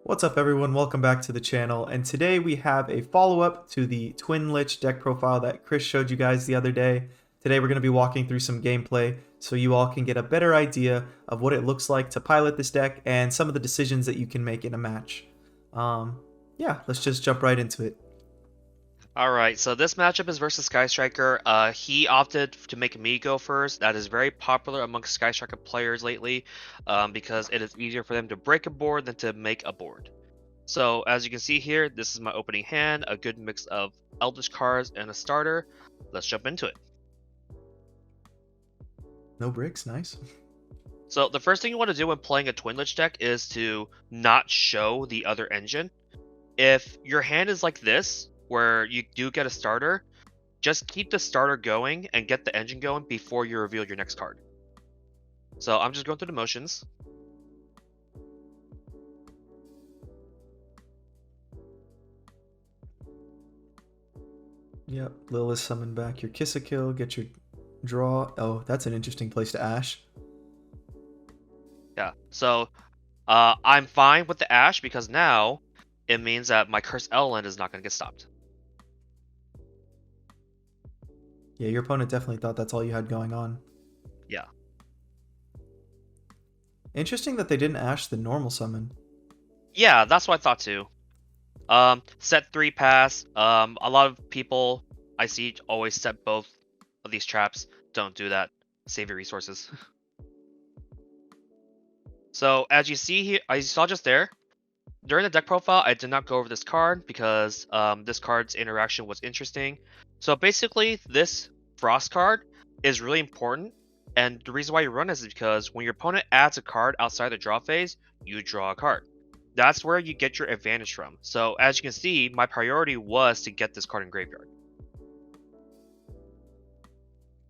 What's up everyone, welcome back to the channel, and today we have a follow-up to the Twin Eldlich deck profile that Chris showed you guys the other day. Today we're going to be walking through some gameplay so you all can get a better idea of what it looks like to pilot this deck and some of the decisions that you can make in a match. Yeah, let's just jump right into it. Alright, so this matchup is versus Sky Striker. He opted to make me go first. That is very popular among Sky Striker players lately, because it is easier for them to break a board than to make a board. So as you can see here, this is my opening hand, a good mix of Eldritch cards and a starter. Let's jump into it. No bricks, nice. So the first thing you want to do when playing a Twin Lich deck is to not show the other engine. If your hand is like this, where you do get a starter, just keep the starter going and get the engine going before you reveal your next card. So I'm just going through the motions. Yep, Lilith summon back your Kiss a Kill, get your draw. Oh, that's an interesting place to Ash. Yeah, so I'm fine with the Ash because now it means that my Cursed Element is not going to get stopped. Yeah, your opponent definitely thought that's all you had going on. Yeah. Interesting that they didn't Ash the normal summon. Yeah, that's what I thought too. Set 3 pass. A lot of people I see always set both of these traps. Don't do that. Save your resources. So as you see here, as you saw just there, during the deck profile, I did not go over this card because this card's interaction was interesting. So basically, this Frost card is really important, and the reason why you run is because when your opponent adds a card outside the draw phase, you draw a card. That's where you get your advantage from. So as you can see, my priority was to get this card in graveyard.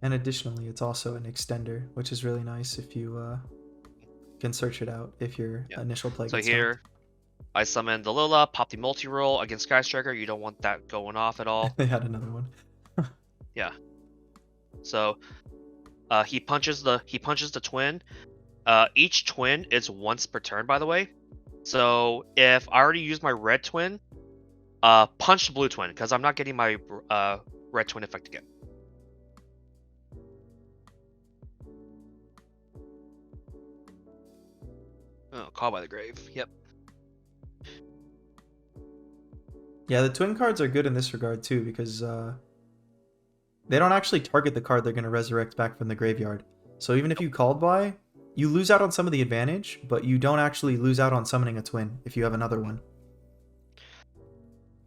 And additionally, it's also an extender, which is really nice if you can search it out if your Yeah. initial play So gets stopped. here, I summon the Lila, pop the multi-roll against Sky Striker. You don't want that going off at all. They had another one. Yeah. So he punches the twin. Each twin is once per turn, by the way. So if I already used my red twin, punch the blue twin because I'm not getting my red twin effect again. Oh, Call by the Grave. Yep. Yeah, the twin cards are good in this regard too because they don't actually target the card they're going to resurrect back from the graveyard. So even if you called by, you lose out on some of the advantage, but you don't actually lose out on summoning a twin if you have another one.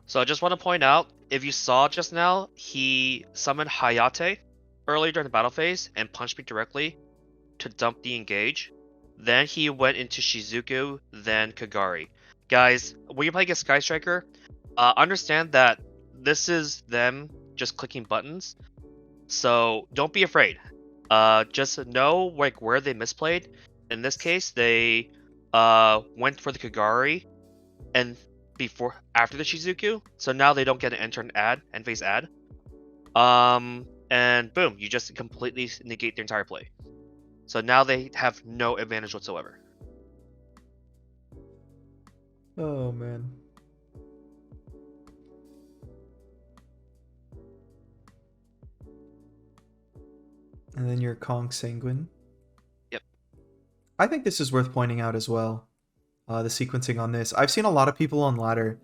So I just want to point out, if you saw just now, he summoned Hayate earlier during the battle phase and punched me directly to dump the engage. Then he went into Shizuku, then Kagari. Guys, when you play against Sky Striker, understand that this is them just clicking buttons. So don't be afraid. Just know like where they misplayed. In this case, they went for the Kagari and after the Shizuku. So now they don't get an enter and add and face add. And boom, you just completely negate their entire play. So now they have no advantage whatsoever. Oh man. And then your Kong Sanguine. Yep. I think this is worth pointing out as well. The sequencing on this. I've seen a lot of people on ladder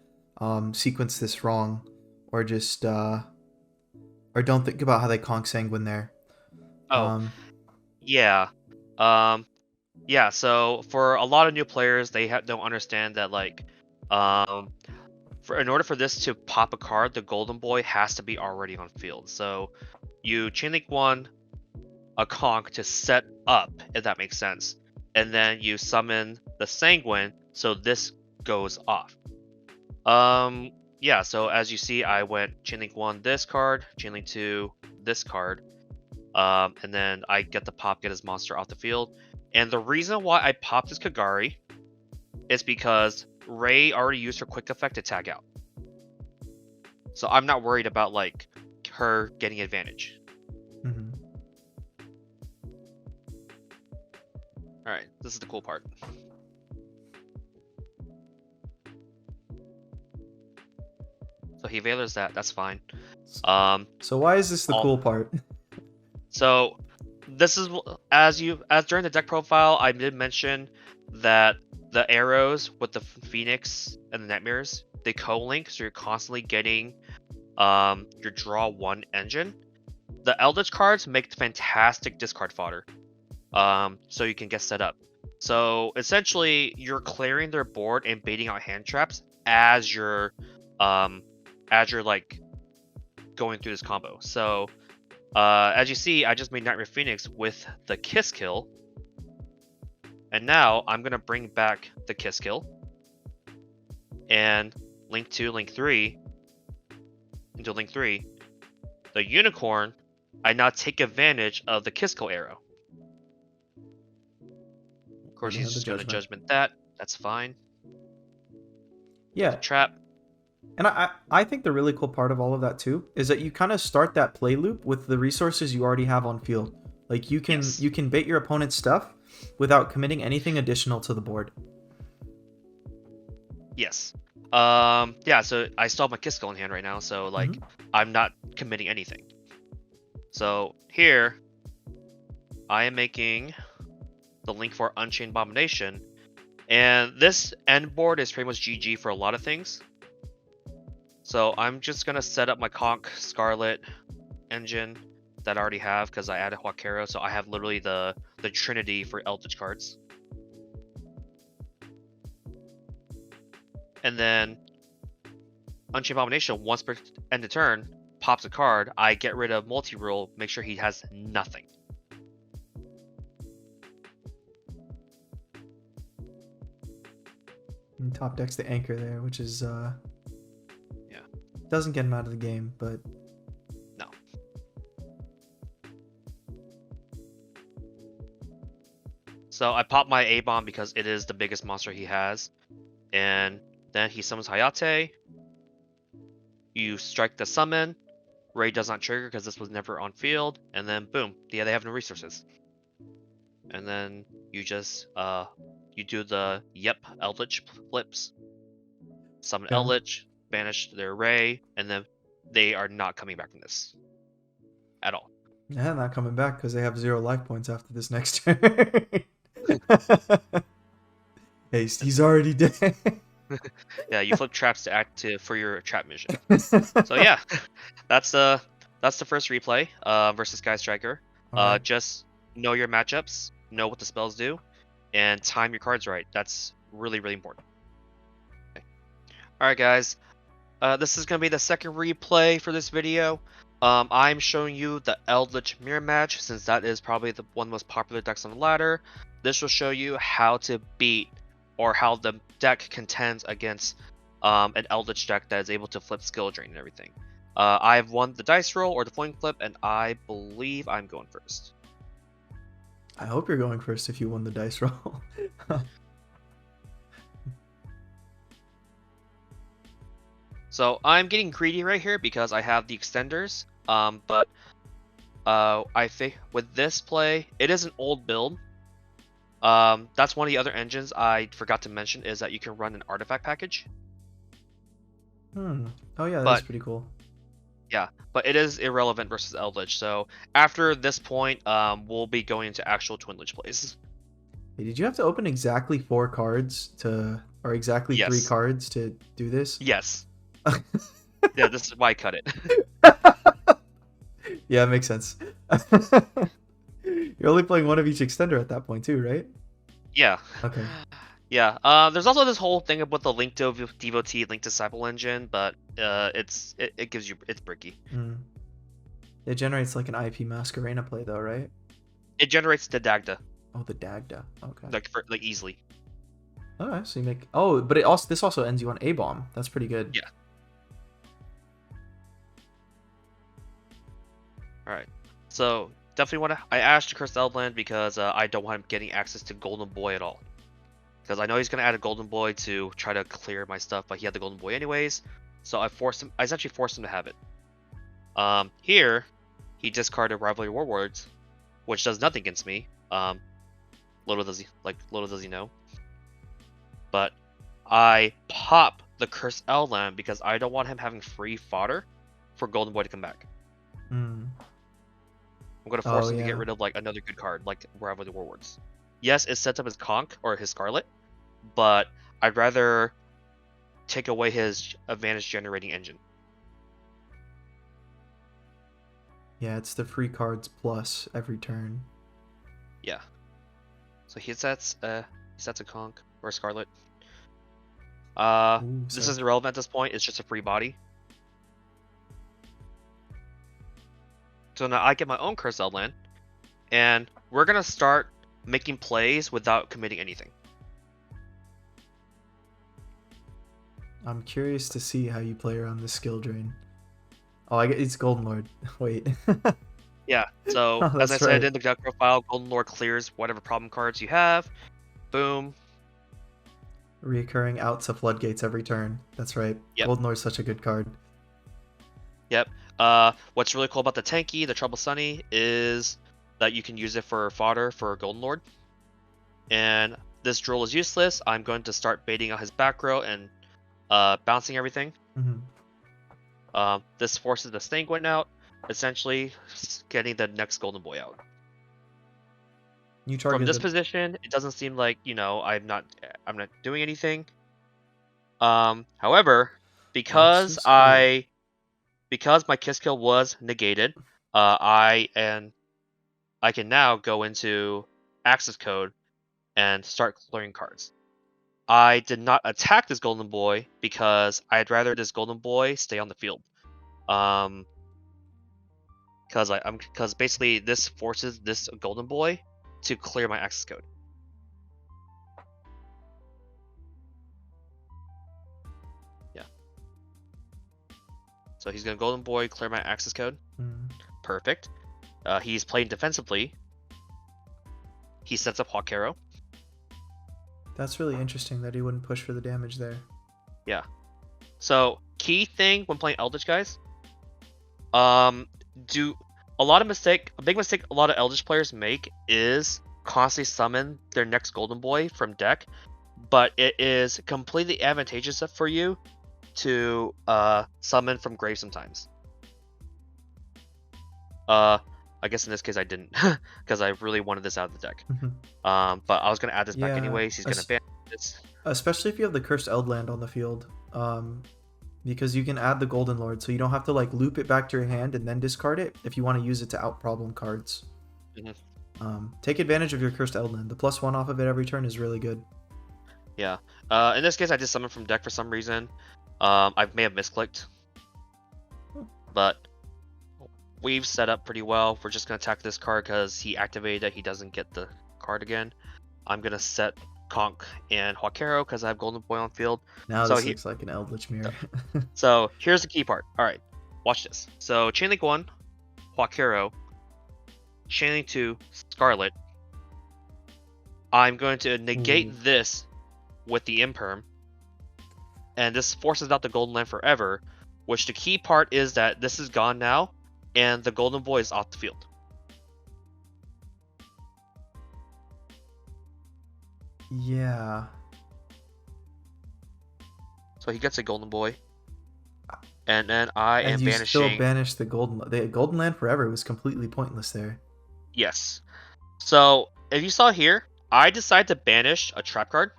sequence this wrong, or just or don't think about how they Kong Sanguine there. Oh, yeah. Um, yeah. So for a lot of new players, they don't understand that like, in order for this to pop a card, the Golden Boy has to be already on field. So you chainlink one, a conch to set up, if that makes sense, and then you summon the Sanguine, so this goes off. Yeah, so as you see, I went chainlink 1 this card, chainlink 2 this card, and then I get the pop, get his monster off the field. And the reason why I popped this Kagari is because Ray already used her quick effect to tag out. So I'm not worried about like her getting advantage. Mm-hmm. Alright, this is the cool part. he Valors that. That's fine. So why is this the cool part? So this is as during the deck profile, I did mention that the arrows with the Phoenix and the Nightmares, they co-link, so you're constantly getting your draw 1 engine. The Eldritch cards make fantastic discard fodder. So you can get set up. So essentially, you're clearing their board and baiting out hand traps as you're like going through this combo. So as you see, I just made Nightmare Phoenix with the Kiss Kill, and now I'm gonna bring back the Kiss Kill and Link 2, Link 3 into Link 3. The Unicorn, I now take advantage of the Kiss Kill arrow. Of course, he's just gonna judgment that. That's fine. Yeah. Trap. And I think the really cool part of all of that too is that you kind of start that play loop with the resources you already have on field. Like you can bait your opponent's stuff without committing anything additional to the board. Yes. Yeah, so I still have my Kiss Kill in hand right now, so like I'm not committing anything. So here I am making the Link for Unchained Abomination, and this end board is pretty much GG for a lot of things. So I'm just gonna set up my Conch Scarlet engine that I already have because I added Huaquero, so I have literally the Trinity for Eldritch cards. And then Unchained Abomination, once per end of turn, pops a card. I get rid of multi-rule, make sure he has nothing. And top deck's the Anchor there, which is doesn't get him out of the game, but no. So I pop my A-Bomb because it is the biggest monster he has, and then he summons Hayate. You strike the summon. Ray does not trigger because this was never on field, and then boom, yeah, they have no resources. And then you just you do the Eldritch flips, summon Eldritch, banish their Ray, and then they are not coming back from this at all. Yeah, not coming back because they have 0 life points after this next turn. Hey, he's already dead. Yeah, you flip traps to active for your trap mission. So yeah, that's the first replay versus Sky Striker. Right. Just know your matchups, know what the spells do, and time your cards right. That's really, really important. Okay. All right, guys. This is going to be the second replay for this video. I'm showing you the Eldritch Mirror Match, since that is probably the one of the most popular decks on the ladder. This will show you how to beat, or how the deck contends against an Eldritch deck that is able to flip skill drain and everything. I've won the dice roll or the flowing flip, and I believe I'm going first. I hope you're going first if you won the dice roll. So I'm getting greedy right here because I have the extenders, but I think with this play, it is an old build. That's one of the other engines I forgot to mention, is that you can run an artifact package. Oh yeah, that's pretty cool. Yeah, but it is irrelevant versus Eldritch. So after this point, we'll be going into actual Twin Lich plays. Hey, did you have to open exactly 4 cards or exactly 3 cards to do this? Yes. Yeah, this is why I cut it. Yeah, it makes sense. You're only playing one of each extender at that point too, right? Yeah. Okay. Yeah. There's also this whole thing about the Link Devotee, Link Disciple engine, but it gives you, it's bricky. It generates like an IP Masquerena play though, right? It generates the Dagda. Oh, the Dagda. Okay. Like easily. Alright, so you make but this also ends you on A-Bomb. That's pretty good. Yeah. Alright. So definitely I asked to curse Eldland because I don't want him getting access to Golden Boy at all. Because I know he's gonna add a Golden Boy to try to clear my stuff, but he had the Golden Boy anyways. So I essentially forced him to have it. Here, he discarded Rivalry Warlords, which does nothing against me. Little does he know. But I pop the Cursed Eldland because I don't want him having free fodder for Golden Boy to come back. Mm. I'm gonna force him to yeah. get rid of like another good card, like wherever the Warwards. Yes, it sets up his Conch or his Scarlet, but I'd rather take away his advantage generating engine. Yeah, it's the free cards plus every turn. Yeah. So he sets a Conch or a Scarlet. This is irrelevant at this point. It's just a free body. So now I get my own Cursed Eldland, and we're gonna start making plays without committing anything. I'm curious to see how you play around the skill drain. Oh, I get it's Golden Lord. Wait. Yeah. So Oh, as I that's said right. in the deck profile, Golden Lord clears whatever problem cards you have. Boom. Reoccurring outs of floodgates every turn. That's right. Yep. Golden Lord's such a good card. Yep. What's really cool about the Tanky, the Trouble Sunny, is that you can use it for fodder for Golden Lord. And this Droll is useless. I'm going to start baiting out his back row and bouncing everything. Mm-hmm. This forces the Sanguine out, essentially getting the next Golden Boy out. You From this targeted. position, it doesn't seem like, you know, I'm not doing anything. However, because my Kiss Kill was negated, I can now go into Access Code and start clearing cards. I did not attack this Golden Boy because I'd rather this Golden Boy stay on the field. Because basically this forces this Golden Boy to clear my Access Code. Yeah. So he's gonna Golden Boy clear my Access Code. Mm. Perfect. He's playing defensively. He sets up Hawk Arrow. That's really interesting that he wouldn't push for the damage there. Yeah. So key thing when playing Eldritch, guys. A big mistake a lot of Eldritch players make is constantly summon their next Golden Boy from deck, but it is completely advantageous for you to summon from grave sometimes. I guess in this case I didn't, because I really wanted this out of the deck. But I was gonna add this back anyways. He's gonna ban this. Especially if you have the Cursed Eldland on the field, because you can add the Golden Lord, so you don't have to like loop it back to your hand and then discard it if you want to use it to out problem cards. Take advantage of your Cursed Eldland. The +1 off of it every turn is really good. Yeah. In this case, I just summoned from deck for some reason. I may have misclicked, but we've set up pretty well. We're just gonna attack this card because he activated it. He doesn't get the card again. I'm gonna set Conch and Hawk Arrow because I have Golden Boy on field. Now this looks like an Eldritch Mirror. So here's the key part. All right, watch this. So Chainlink 1, Hawk Arrow, Chainlink 2, Scarlet. I'm going to negate this with the Imperm, and this forces out the Golden Land forever, which the key part is that this is gone now, and the Golden Boy is off the field. Yeah. So he gets a Golden Boy, and then I am you banishing. Still banish the Golden Land forever was completely pointless there. Yes. So if you saw here, I decided to banish a trap card,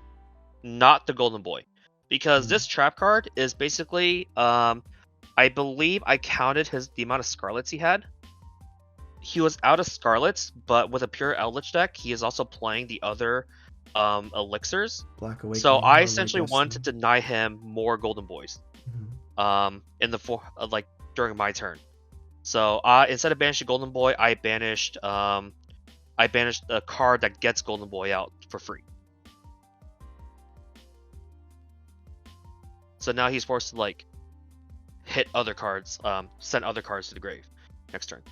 not the Golden Boy, because this trap card is basically, I believe I counted the amount of Scarlets he had. He was out of Scarlets, but with a pure Eldritch deck, he is also playing the other elixirs. Black Awakening, so I essentially wanted to deny him more Golden Boys, in the during my turn. So instead of banishing Golden Boy, I banished a card that gets Golden Boy out for free. So now he's forced to like hit other cards, send other cards to the grave next turn.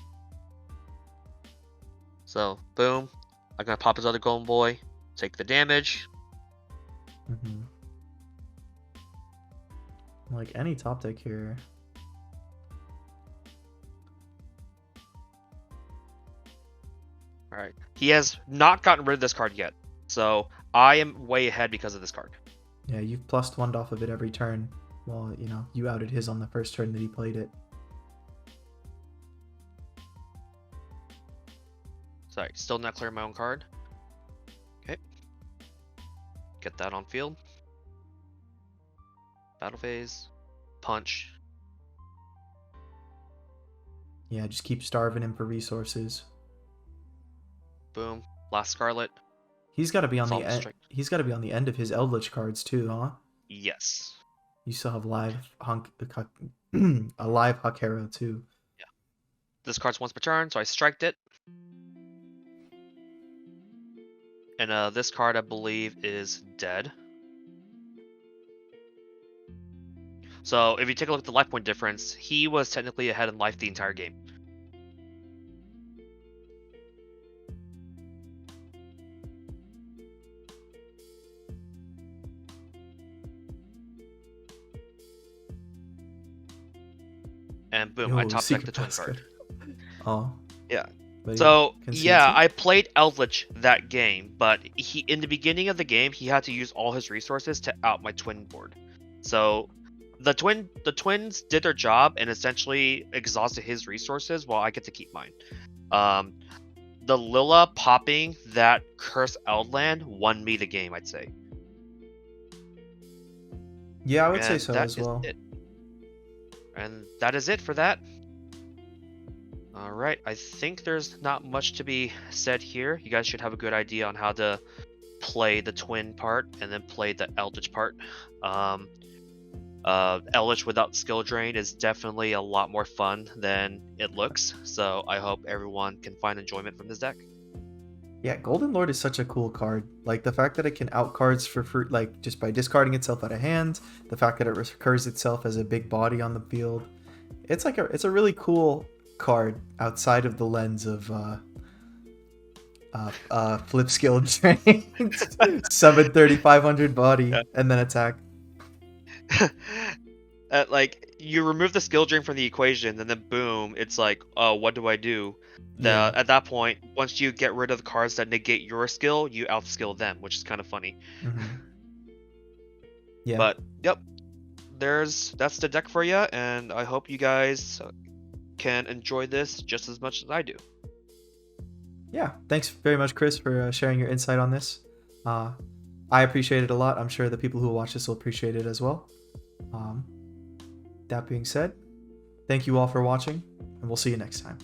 So boom, I'm gonna pop his other Golden Boy, take the damage. Like any top deck here. Alright. He has not gotten rid of this card yet. So I am way ahead because of this card. Yeah, you've plus one off of it every turn. Well, you know, you outed his on the first turn that he played it. Sorry, still not clearing my own card. Okay. Get that on field. Battle phase. Punch. Yeah, just keep starving him for resources. Boom. Last Scarlet. He's got to be on the Solve end. strike. He's got to be on the end of his Eldritch cards too, huh? Yes. You still have live a live Hakero too. Yeah. This card's once per turn, so I striked it. And this card, I believe, is dead. So if you take a look at the life point difference, he was technically ahead in life the entire game. And boom, I top decked the twin card. Oh. Yeah. So yeah, I played Eldritch that game, but in the beginning of the game, he had to use all his resources to out my twin board. So the twins did their job and essentially exhausted his resources while I get to keep mine. The Lilla popping that Curse Eldland won me the game, I'd say. Yeah, I would say so as well. And that is it for that. Alright, I think there's not much to be said here. You guys should have a good idea on how to play the twin part and then play the Eldritch part. Eldritch without skill drain is definitely a lot more fun than it looks, so I hope everyone can find enjoyment from this deck. Yeah, Golden Lord is such a cool card. Like the fact that it can out cards for free, like just by discarding itself out of hand, the fact that it recurs itself as a big body on the field. It's a really cool card outside of the lens of flip skill drain, summon 3500 body, and then attack. Like you remove the skill drain from the equation, and then boom, it's like, oh, what do I do? At that point, once you get rid of the cards that negate your skill, you outskill them, which is kind of funny. Mm-hmm. Yeah. But yep, that's the deck for you, and I hope you guys can enjoy this just as much as I do. Yeah, thanks very much, Chris, for sharing your insight on this. I appreciate it a lot. I'm sure the people who will watch this will appreciate it as well. That being said, thank you all for watching, and we'll see you next time.